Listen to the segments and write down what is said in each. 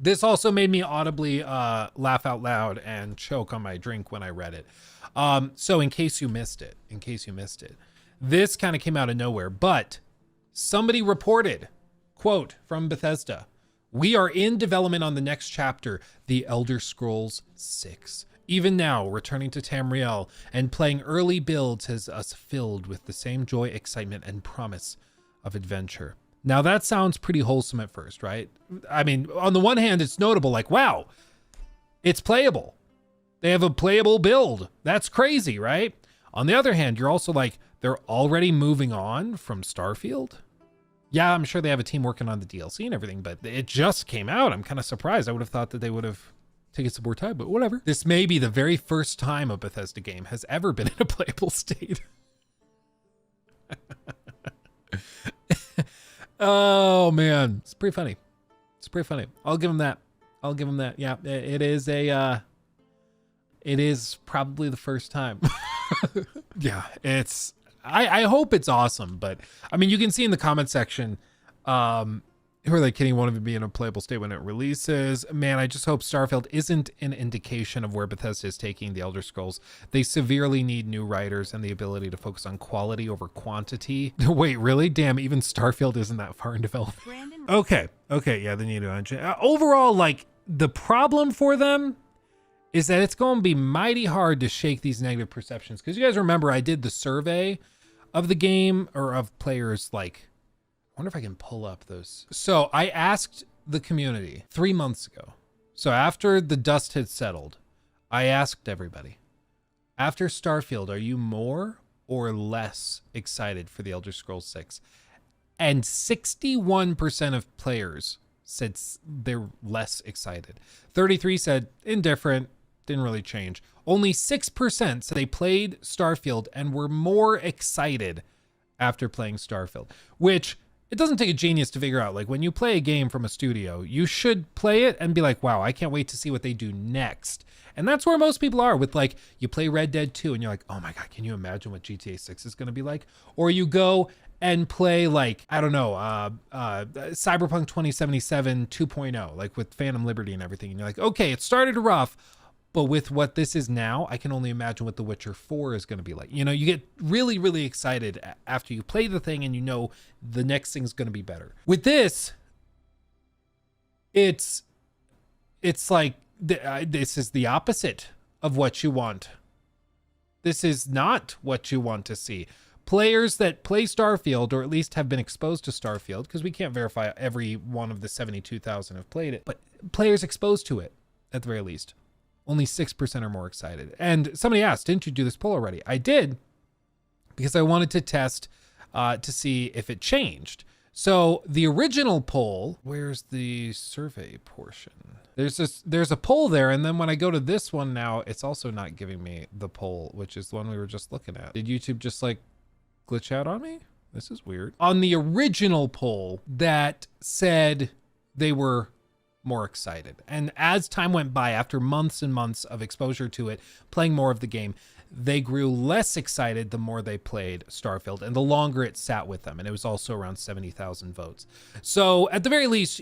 This also made me audibly laugh out loud and choke on my drink when I read it. So in case you missed it, this kind of came out of nowhere, but somebody reported, quote from Bethesda, "We are in development on the next chapter, The Elder Scrolls 6. Even now, returning to Tamriel and playing early builds has us filled with the same joy, excitement, and promise of adventure." Now that sounds pretty wholesome at first, right? I mean, on the one hand, it's notable, like, wow, it's playable. They have a playable build. That's crazy, right? On the other hand, you're also like, they're already moving on from Starfield. Yeah, I'm sure they have a team working on the DLC and everything, but it just came out. I'm kind of surprised. I would have thought that they would have taken some more time, but whatever. This may be the very first time a Bethesda game has ever been in a playable state. Oh man, it's pretty funny. I'll give him that. Yeah, it is probably the first time. Yeah, I hope it's awesome, but I mean, you can see in the comment section, who are they kidding? Won't even be in a playable state when it releases. Man, I just hope Starfield isn't an indication of where Bethesda is taking the Elder Scrolls. They severely need new writers and the ability to focus on quality over quantity. Wait, really? Damn, even Starfield isn't that far in development. Okay, yeah, they need to engine. Overall, like, the problem for them is that it's going to be mighty hard to shake these negative perceptions. Because you guys remember I did the survey of the game, or of players, like, I wonder if I can pull up those. So I asked the community 3 months ago. So after the dust had settled, I asked everybody, after Starfield, are you more or less excited for the Elder Scrolls 6? And 61% of players said they're less excited. 33 said indifferent, didn't really change. Only 6% said they played Starfield and were more excited after playing Starfield, which it doesn't take a genius to figure out. Like, when you play a game from a studio, you should play it and be like, wow, I can't wait to see what they do next. And that's where most people are with, like, you play Red Dead 2 and you're like, oh my God, can you imagine what GTA 6 is going to be like? Or you go and play, like, I don't know, Cyberpunk 2077 2.0, like with Phantom Liberty and everything. And you're like, okay, it started rough, but with what this is now, I can only imagine what The Witcher 4 is going to be like. You know, you get really, really excited after you play the thing and you know the next thing's going to be better. With this, it's like, this is the opposite of what you want. This is not what you want to see. Players that play Starfield, or at least have been exposed to Starfield, because we can't verify every one of the 72,000 have played it, but players exposed to it, at the very least, only 6% are more excited. And somebody asked, didn't you do this poll already? I did, because I wanted to test to see if it changed. So the original poll, where's the survey portion? There's a poll there, and then when I go to this one now, it's also not giving me the poll, which is the one we were just looking at. Did YouTube just like glitch out on me? This is weird. On the original poll that said they were more excited. And as time went by, after months and months of exposure to it, playing more of the game, they grew less excited the more they played Starfield and the longer it sat with them. And it was also around 70,000 votes. So at the very least,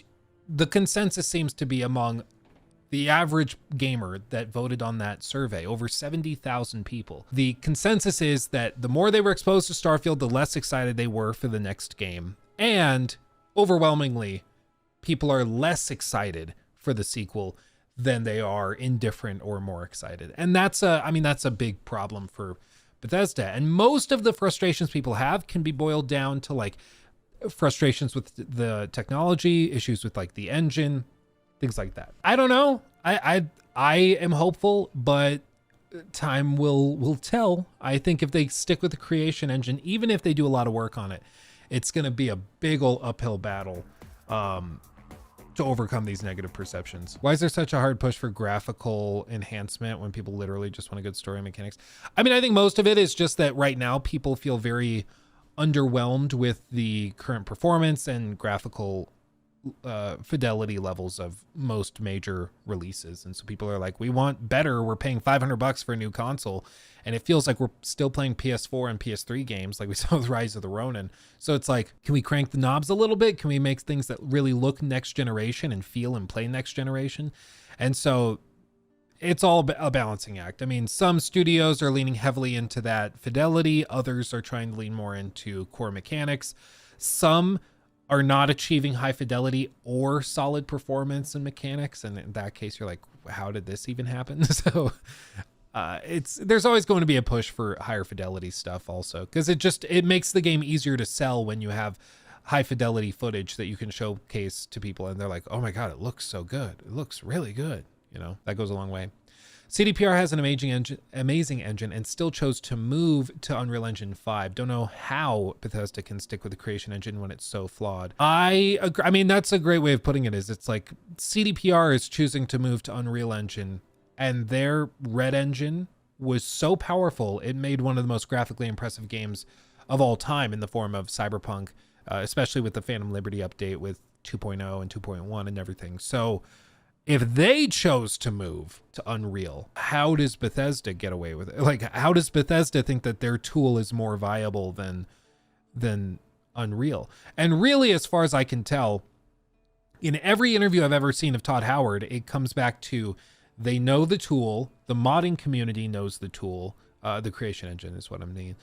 the consensus seems to be among the average gamer that voted on that survey, over 70,000 people. The consensus is that the more they were exposed to Starfield, the less excited they were for the next game. And overwhelmingly, people are less excited for the sequel than they are indifferent or more excited. And that's a big problem for Bethesda. And most of the frustrations people have can be boiled down to, like, frustrations with the technology, issues with, like, the engine, things like that. I don't know. I am hopeful, but time will tell. I think if they stick with the creation engine, even if they do a lot of work on it, it's going to be a big old uphill battle to overcome these negative perceptions. Why is there such a hard push for graphical enhancement when people literally just want a good story mechanics? I mean, I think most of it is just that right now people feel very underwhelmed with the current performance and graphical fidelity levels of most major releases. And so people are like, we want better. We're paying $500 for a new console. And it feels like we're still playing PS4 and PS3 games like we saw with Rise of the Ronin. So it's like, can we crank the knobs a little bit? Can we make things that really look next generation and feel and play next generation? And so it's all a balancing act. I mean, some studios are leaning heavily into that fidelity. Others are trying to lean more into core mechanics. Some are not achieving high fidelity or solid performance and mechanics. And in that case, you're like, how did this even happen? So there's always going to be a push for higher fidelity stuff also, because it makes the game easier to sell when you have high fidelity footage that you can showcase to people. And they're like, oh my God, it looks so good. It looks really good. You know, that goes a long way. CDPR has an amazing engine and still chose to move to Unreal Engine 5. Don't know how Bethesda can stick with the Creation Engine when it's so flawed. I agree. I mean, that's a great way of putting it. Is it's like CDPR is choosing to move to Unreal Engine, and their Red Engine was so powerful, it made one of the most graphically impressive games of all time in the form of Cyberpunk, especially with the Phantom Liberty update with 2.0 and 2.1 and everything. So if they chose to move to Unreal, how does Bethesda get away with it? Like, how does Bethesda think that their tool is more viable than Unreal? And really, as far as I can tell, in every interview I've ever seen of Todd Howard, it comes back to they know the tool, the modding community knows the tool, the Creation Engine is what I'm meaning.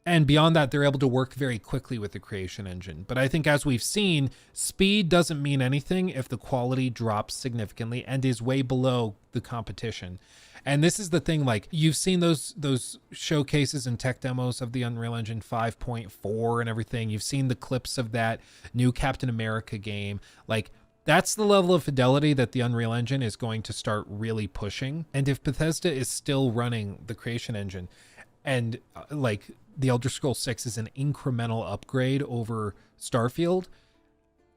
And beyond that, they're able to work very quickly with the Creation Engine. But I think as we've seen, speed doesn't mean anything if the quality drops significantly and is way below the competition. And this is the thing, like, you've seen those showcases and tech demos of the Unreal Engine 5.4 and everything. You've seen the clips of that new Captain America game. Like, that's the level of fidelity that the Unreal Engine is going to start really pushing. And if Bethesda is still running the Creation Engine and like the Elder Scrolls 6 is an incremental upgrade over Starfield,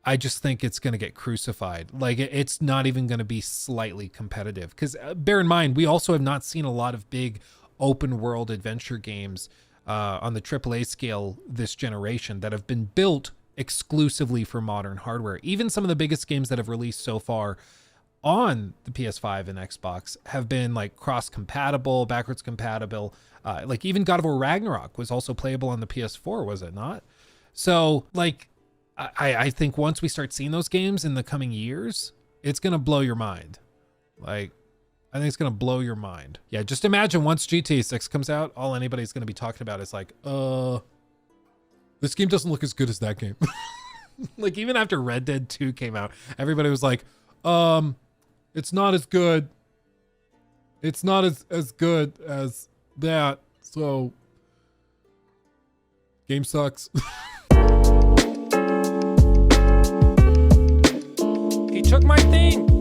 I just think it's going to get crucified. Like, it's not even going to be slightly competitive. Because bear in mind, we also have not seen a lot of big open world adventure games on the AAA scale this generation that have been built exclusively for modern hardware. Even some of the biggest games that have released so far on the PS5 and Xbox have been like cross-compatible, backwards compatible. Like even God of War Ragnarok was also playable on the PS4, was it not? So like, I think once we start seeing those games in the coming years, it's going to blow your mind. Like, I think it's going to blow your mind. Yeah, just imagine once GTA 6 comes out, all anybody's going to be talking about is like, this game doesn't look as good as that game. Like even after Red Dead 2 came out, everybody was like, it's not as good. It's not as good as that. So game sucks. He took my thing.